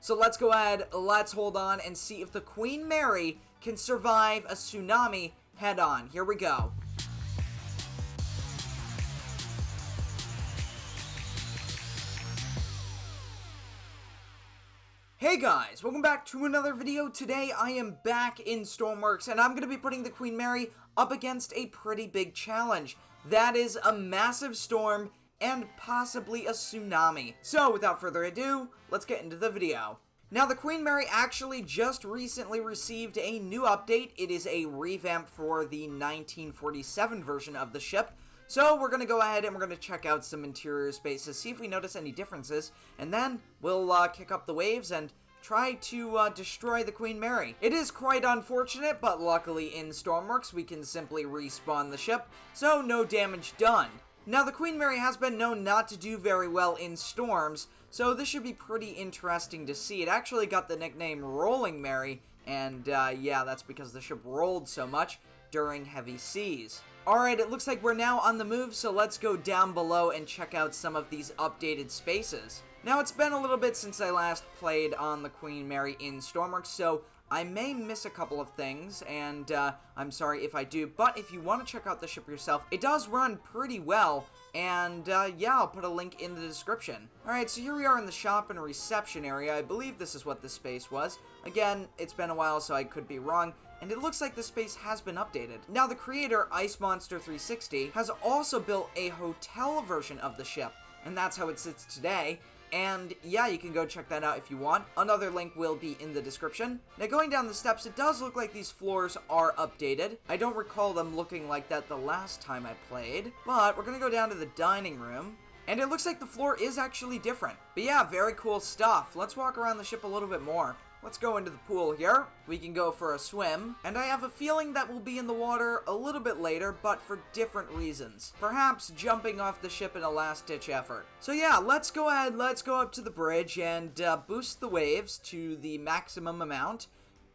So let's go ahead, let's hold on and see if the Queen Mary can survive a tsunami head on. Here we go. Hey guys, welcome back to another video. Today I am back in Stormworks and I'm going to be putting the Queen Mary up against a pretty big challenge. That is a massive storm and possibly a tsunami. So without further ado, let's get into the video. Now the Queen Mary actually just recently received a new update. It is a revamp for the 1947 version of the ship. So we're going to go ahead and we're going to check out some interior spaces, see if we notice any differences, and then we'll kick up the waves and try to destroy the Queen Mary. It is quite unfortunate, but luckily in Stormworks we can simply respawn the ship, so no damage done. Now the Queen Mary has been known not to do very well in storms, so this should be pretty interesting to see. It actually got the nickname Rolling Mary, and yeah, that's because the ship rolled so much during heavy seas. Alright, it looks like we're now on the move, so let's go down below and check out some of these updated spaces. Now, it's been a little bit since I last played on the Queen Mary in Stormworks, so I may miss a couple of things, and I'm sorry if I do, but if you want to check out the ship yourself, it does run pretty well, and yeah, I'll put a link in the description. Alright, so here we are in the shop and reception area. I believe this is what this space was. Again, it's been a while, so I could be wrong, and it looks like the space has been updated. Now, the creator, Ice Monster 360, has also built a hotel version of the ship, and that's how it sits today. And yeah, you can go check that out if you want. Another link will be in the description. Now, going down the steps, it does look like these floors are updated. I don't recall them looking like that the last time I played, but we're gonna go down to the dining room. And it looks like the floor is actually different. But yeah, very cool stuff. Let's walk around the ship a little bit more. Let's go into the pool here. We can go for a swim. And I have a feeling that we'll be in the water a little bit later, but for different reasons. Perhaps jumping off the ship in a last-ditch effort. So yeah, let's go ahead, let's go up to the bridge and boost the waves to the maximum amount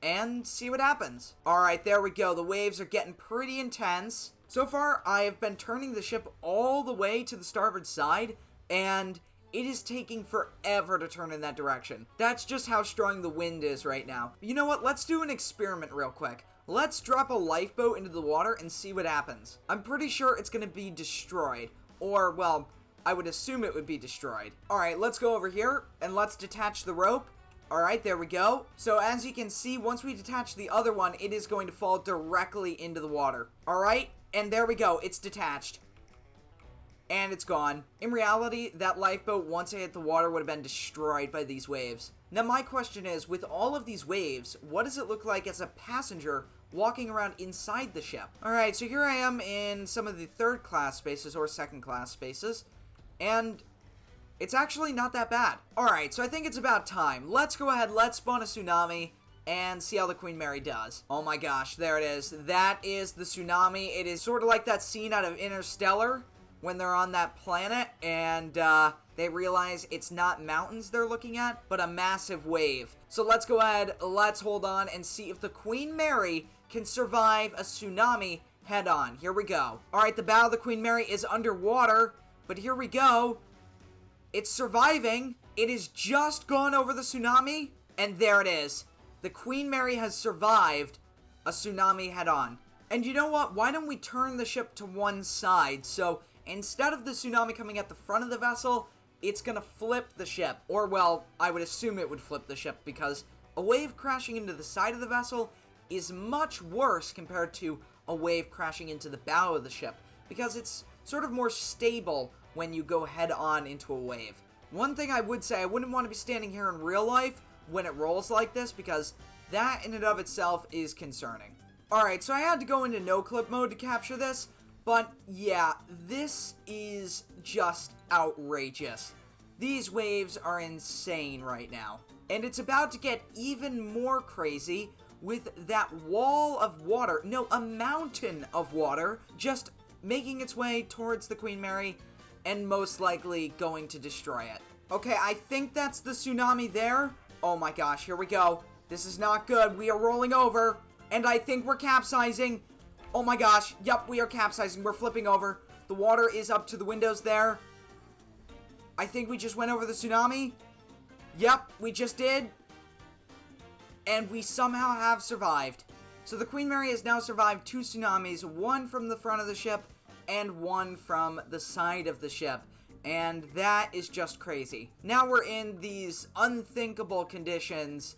and see what happens. Alright, there we go. The waves are getting pretty intense. So far, I have been turning the ship all the way to the starboard side, and it is taking forever to turn in that direction. That's just how strong the wind is right now. You know what? Let's do an experiment real quick. Let's drop a lifeboat into the water and see what happens. I'm pretty sure it's going to be destroyed. Or, well, I would assume it would be destroyed. Alright, let's go over here and let's detach the rope. Alright, there we go. So as you can see, once we detach the other one, it is going to fall directly into the water. Alright, and there we go. It's detached. And it's gone. In reality, that lifeboat, once it hit the water, would have been destroyed by these waves. Now, my question is, with all of these waves, what does it look like as a passenger walking around inside the ship? Alright, so here I am in some of the third-class spaces, or second-class spaces, and it's actually not that bad. Alright, so I think it's about time. Let's go ahead, let's spawn a tsunami, and see how the Queen Mary does. Oh my gosh, there it is. That is the tsunami. It is sort of like that scene out of Interstellar, when they're on that planet and they realize it's not mountains they're looking at, but a massive wave. So let's go ahead, let's hold on and see if the Queen Mary can survive a tsunami head on. Here we go. Alright, the bow of the Queen Mary is underwater, but here we go. It's surviving. It has just gone over the tsunami, and there it is. The Queen Mary has survived a tsunami head on. And you know what? Why don't we turn the ship to one side? So instead of the tsunami coming at the front of the vessel, it's gonna flip the ship. Or, well, I would assume it would flip the ship because a wave crashing into the side of the vessel is much worse compared to a wave crashing into the bow of the ship, because it's sort of more stable when you go head on into a wave. One thing I would say, I wouldn't want to be standing here in real life when it rolls like this, because that in and of itself is concerning. Alright, so I had to go into no-clip mode to capture this, but yeah, this is just outrageous. These waves are insane right now. And it's about to get even more crazy with that wall of water, no, a mountain of water, just making its way towards the Queen Mary and most likely going to destroy it. Okay, I think that's the tsunami there. Oh my gosh, here we go. This is not good. We are rolling over, and I think we're capsizing. Oh my gosh, yep, we are capsizing. We're flipping over. The water is up to the windows there. I think we just went over the tsunami. Yep, we just did. And we somehow have survived. So the Queen Mary has now survived 2 tsunamis, one from the front of the ship and one from the side of the ship. And that is just crazy. Now we're in these unthinkable conditions,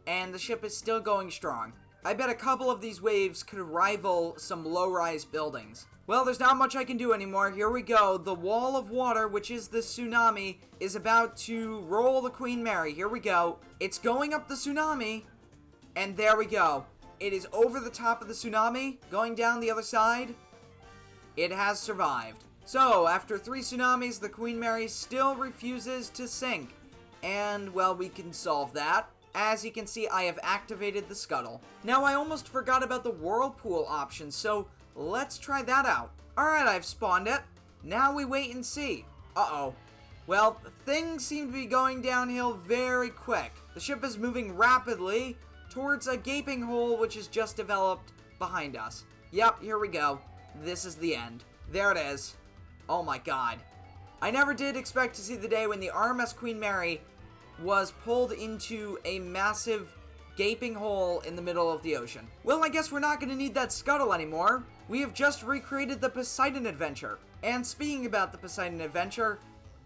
and the ship is still going strong. I bet a couple of these waves could rival some low-rise buildings. Well, there's not much I can do anymore. Here we go. The wall of water, which is the tsunami, is about to roll the Queen Mary. Here we go. It's going up the tsunami, and there we go. It is over the top of the tsunami, going down the other side. It has survived. So, after 3 tsunamis, the Queen Mary still refuses to sink. And, well, we can solve that. As you can see, I have activated the scuttle. Now, I almost forgot about the whirlpool option, so let's try that out. Alright, I've spawned it. Now we wait and see. Uh-oh. Well, things seem to be going downhill very quick. The ship is moving rapidly towards a gaping hole which is just developed behind us. Yep, here we go. This is the end. There it is. Oh my god. I never did expect to see the day when the RMS Queen Mary was pulled into a massive gaping hole in the middle of the ocean. Well, I guess we're not going to need that scuttle anymore. We have just recreated the Poseidon Adventure. And speaking about the Poseidon Adventure,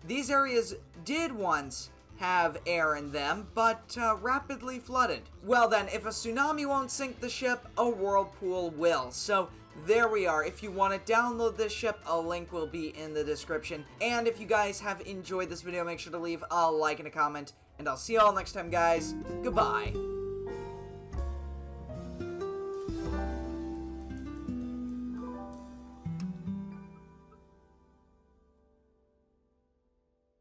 these areas did once have air in them, but rapidly flooded. Well then, if a tsunami won't sink the ship, a whirlpool will. So there we are. If you want to download this ship, a link will be in the description. And if you guys have enjoyed this video, make sure to leave a like and a comment. And I'll see you all next time, guys. Goodbye.